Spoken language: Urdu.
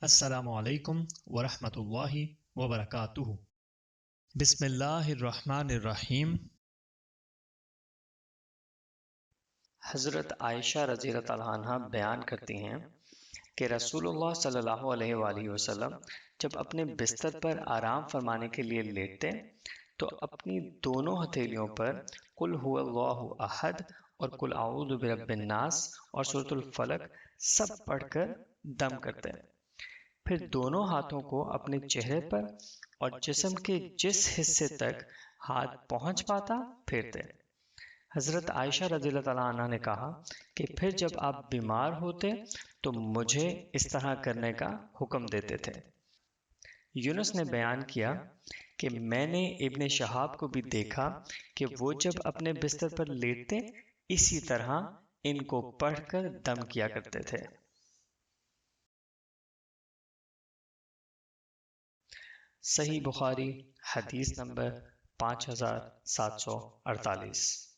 السلام علیکم ورحمۃ اللہ وبرکاتہ۔ بسم اللہ الرحمن الرحیم۔ حضرت عائشہ رضی اللہ تعالیٰ عنہ بیان کرتی ہیں کہ رسول اللہ صلی اللہ علیہ وآلہ وسلم جب اپنے بستر پر آرام فرمانے کے لیے لیٹتے تو اپنی دونوں ہتھیلیوں پر قل هو اللہ احد اور قل اعوذ برب الناس اور سورۃ الفلق سب پڑھ کر دم کرتے، پھر دونوں ہاتھوں کو اپنے چہرے پر اور جسم کے جس حصے تک ہاتھ پہنچ پاتا پھیرتے۔ حضرت عائشہ رضی اللہ تعالیٰ عنہ نے کہا کہ پھر جب آپ بیمار ہوتے تو مجھے اس طرح کرنے کا حکم دیتے تھے۔ یونس نے بیان کیا کہ میں نے ابن شہاب کو بھی دیکھا کہ وہ جب اپنے بستر پر لیٹتے اسی طرح ان کو پڑھ کر دم کیا کرتے تھے۔ صحیح بخاری حدیث نمبر 5748۔